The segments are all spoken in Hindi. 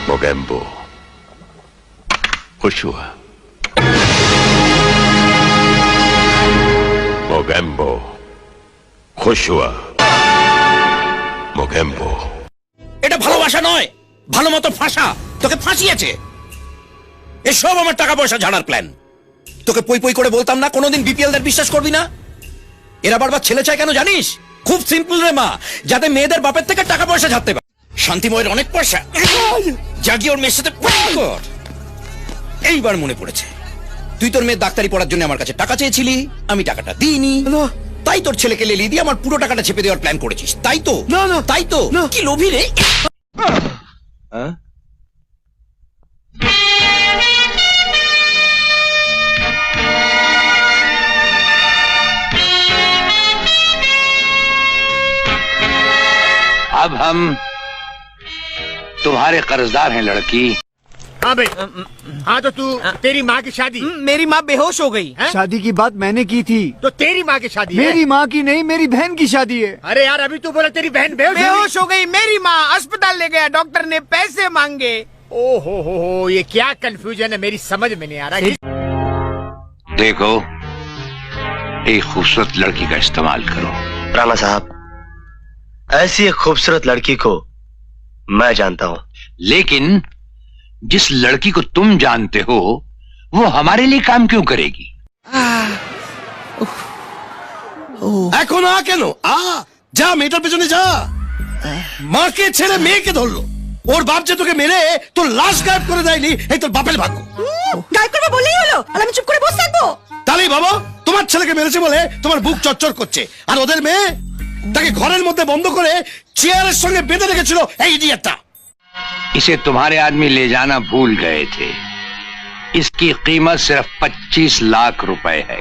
मोगेम्बो खुश हुआ। मोगेम्बो खुश हुआ। মোগেম্বো এটা ভালোবাসা নয়, ভালো মতো ফাঁসা। তোকে ফাঁসিয়েছে। এসব আমার টাকা পয়সা ঝাড়ার প্ল্যান। তোকে পই পই করে বলতাম না কোনোদিন বিপিএলদের বিশ্বাস করবি না। এরা বারবার ছেলে চায় কেন জানিস? খুব সিম্পল রে মা, যাতে মেয়েদের বাপের থেকে টাকা পয়সা ঝাড়তে পারে। শান্তিময়ের অনেক পয়সা, জাগিয়ে ওর মেয়ের সাথে প্রেম কর। এইবার মনে পড়েছে, তুই তোর মেয়ের ডাক্তারি পড়ার জন্য আমার কাছে টাকা চেয়েছিলি, আমি টাকাটা দিইনি। তাই তোর ছেলেকে লেলিয়ে দিয়ে আমার পুরো টাকাটা চেপে দেওয়ার প্ল্যান করেছিস, তাই তো? তাই তো? কি লোভী রে। अब हम तुम्हारे कर्जदार हैं लड़की। हाँ भाई, हाँ तो तू तेरी माँ की शादी। मेरी माँ बेहोश हो गई। शादी की बात मैंने की थी। तो तेरी माँ की शादी मेरी माँ की नहीं, मेरी बहन की शादी है। अरे यार, अभी तू बोला तेरी बहन बेहोश हो गई। मेरी माँ अस्पताल ले गया, डॉक्टर ने पैसे मांगे। ओ हो, ये क्या कंफ्यूजन है, मेरी समझ में नहीं आ रहा। देखो, एक खूबसूरत लड़की का इस्तेमाल करो। राणा साहब, ऐसी एक खूबसूरत लड़की को मैं जानता हूँ, लेकिन जिस लड़की को तुम जानते हो वो हमारे लिए काम क्यों करेगी? এখন আ কেন? যা মেয়েটার পেছনে যা। মাকে ছেড়ে মেয়েকে ধরলো। ওর বাপ যে তোকে মেরে তোর লাশ গায়েব করে দেয়নি, এই তোর বাপের ভাগ্য। গায়েব করবে বলেই হলো, আর আমি চুপ করে বসে থাকবো? তাহলেই বাবা, তোমার ছেলেকে মেরেছে বলে তোমার বুক চচ্চর করছে, আর ওদের মেয়ে তাকে ঘরের মধ্যে বন্ধ করে চেয়ারের সঙ্গে বেঁধে রেখেছিল এই ইডিয়েটটা। इसे तुम्हारे आदमी ले जाना भूल गए थे। इसकी कीमत सिर्फ 25 लाख रुपए है।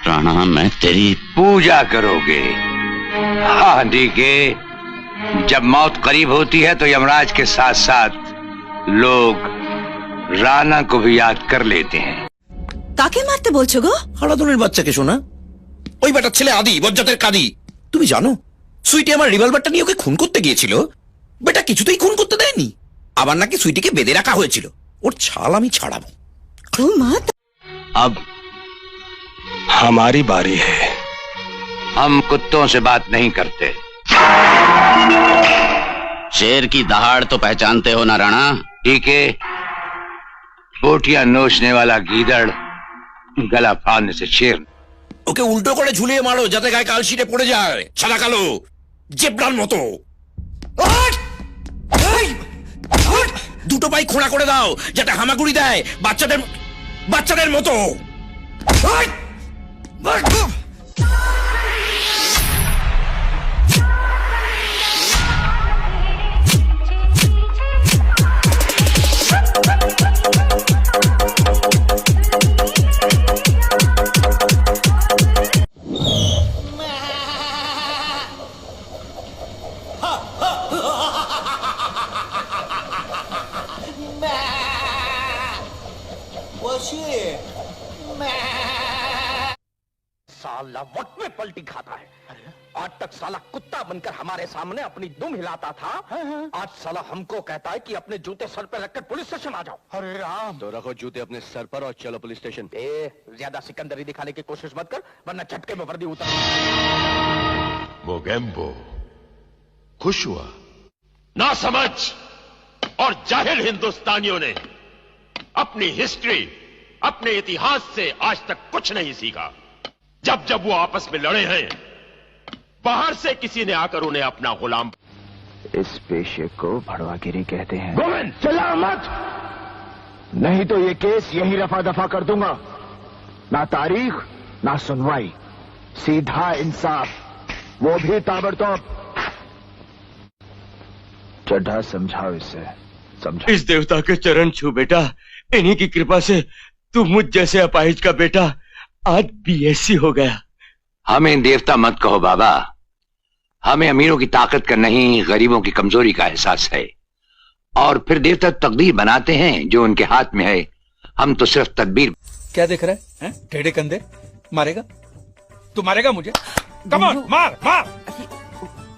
राणा, मैं तेरी पूजा करोगे। हाँ ठीक है, जब मौत करीब होती है तो यमराज के साथ साथ लोग राणा को भी याद कर लेते हैं। কাকে মারতে বলছো গো? হারাধনের বাচ্চাকে শোনা, ওই বেটার ছেলে আদি, বজ্জাতের কাদি। তুমি জানো সুইটি আমার রিভলভারটা নিয়ে ওকে খুন করতে গিয়েছিল, বেটা কিছুতেই খুন করতে দেয়নি। আবার নাকি সুইটিকে বেঁধে রাখা হয়েছিল। ওর ছাল আমি ছাড়াবো। ও মা, अब हमारी बारी है। हम कुत्तों से बात नहीं करते। शेर की दहाड़ तो पहचानते हो ना राणा? ठीक है, बोटियां नोचने वाला गीदड़ गला फाड़ने से शेर। ওকে উল্টো করে ঝুলিয়ে মারো যাতে গায়ে কালশিটে পড়ে যায়, সাদা কালো জেব্রার মতো। দুটো পাই খোঁড়া করে দাও যাতে হামাগুড়ি দেয় বাচ্চাদের মতো। साला वक्त में पलटी खाता है। आज तक साला कुत्ता बनकर हमारे सामने अपनी दुम हिलाता था, आज साला हमको कहता है कि अपने जूते सर पे रखकर पुलिस स्टेशन आ जाओ। अरे राम, तो रखो जूते अपने सर पर और चलो पुलिस स्टेशन। ज्यादा सिकंदरी दिखाने की कोशिश मत कर, वरना झटके में वर्दी उतर। मोगेम्बो खुश हुआ। ना समझ और जाहिल हिंदुस्तानियों ने अपनी हिस्ट्री, अपने इतिहास से आज तक कुछ नहीं सीखा। जब जब वो आपस में लड़े हैं, बाहर से किसी ने आकर उन्हें अपना गुलाम। इस पेशे को भड़वागिरी कहते हैं। गोविंद, चिल्ला मत, नहीं तो ये केस यही रफा दफा कर दूंगा। ना तारीख ना सुनवाई, सीधा इंसाफ, वो भी ताबड़तोड़। चड्ढा समझाओ इसे, समझाओ। इस देवता के चरण छू बेटा, इन्हीं की कृपा से तू मुझ जैसे अपाहिज का बेटा आज बीएससी हो गया। हमें देवता मत कहो बाबा, हमें अमीरों की ताकत का नहीं, गरीबों की कमजोरी का एहसास है। और फिर देवता तकदीर बनाते हैं जो उनके हाथ में है, हम तो सिर्फ तदबीर। क्या देख रहा है? टेढ़े कंधे, मारेगा? तू मारेगा मुझे? कम ऑन, मार मार।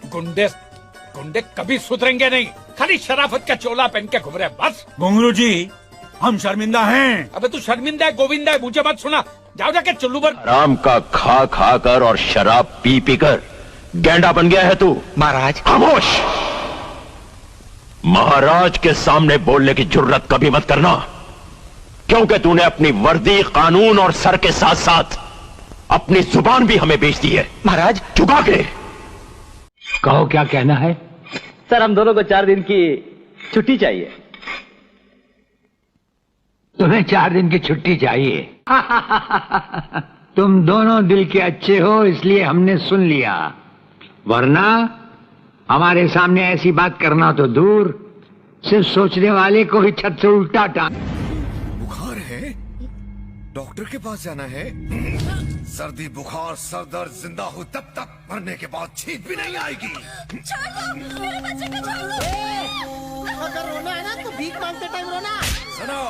गुंडे कभी सुधरेंगे नहीं, खाली शराफत का चोला पहन के घूम रहे हैं, बस। घुंगरू जी, हम शर्मिंदा हैं। अबे तू शर्मिंदा है, गोविंदा है, मुझे मत सुना। जाओ जाके चुल्लू पर। राम का खा खा कर और शराब पी पी कर गैंडा बन गया है तू। महाराज। खामोश। महाराज के सामने बोलने की जुर्रत कभी मत करना, क्योंकि तूने अपनी वर्दी, कानून और सर के साथ साथ अपनी जुबान भी हमें बेच दी है। महाराज। चुका के कहो क्या कहना है? सर, हम दोनों को 4 दिन की छुट्टी चाहिए। तुम्हें 4 दिन की छुट्टी चाहिए? तुम दोनों दिल के अच्छे हो, इसलिए हमने सुन लिया, वरना हमारे सामने ऐसी बात करना तो दूर, सिर्फ सोचने वाले को ही छत से उल्टा टांग। बुखार है, डॉक्टर के पास जाना है। सर्दी, बुखार, सर दर्द, जिंदा हो तब तक, मरने के बाद छींक भी नहीं आएगी। अगर रोना है ना तो भीख मांगते टाइम रोना। सुनो,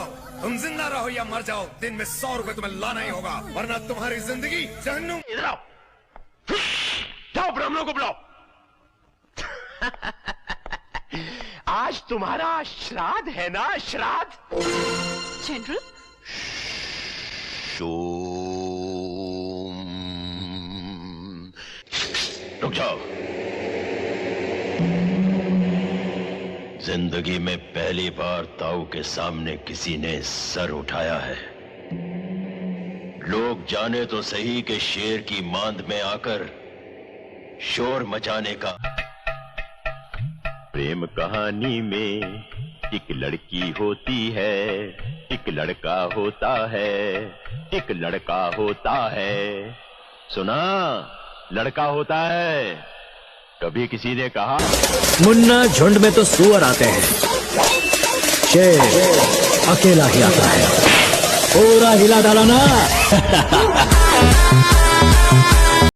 तुम जिंदा रहो या मर जाओ, दिन में 100 रुपए तुम्हें लाना ही होगा, वरना तुम्हारी जिंदगी जहन्नुम। इधर आओ, जाओ ब्राह्मणों को बुलाओ। आज तुम्हारा श्राद्ध है ना? श्राद्ध। जनरल, रुक जाओ। जिंदगी में पहली बार ताऊ के सामने किसी ने सर उठाया है। लोग जाने तो सही कि शेर की मांद में आकर शोर मचाने का। प्रेम कहानी में एक लड़की होती है, एक लड़का होता है, एक लड़का होता है। सुना? लड़का होता है। कभी किसी ने कहा मुन्ना, झुंड में तो सुअर आते हैं, शेर अकेला ही आता है। पूरा हिला डाला ना।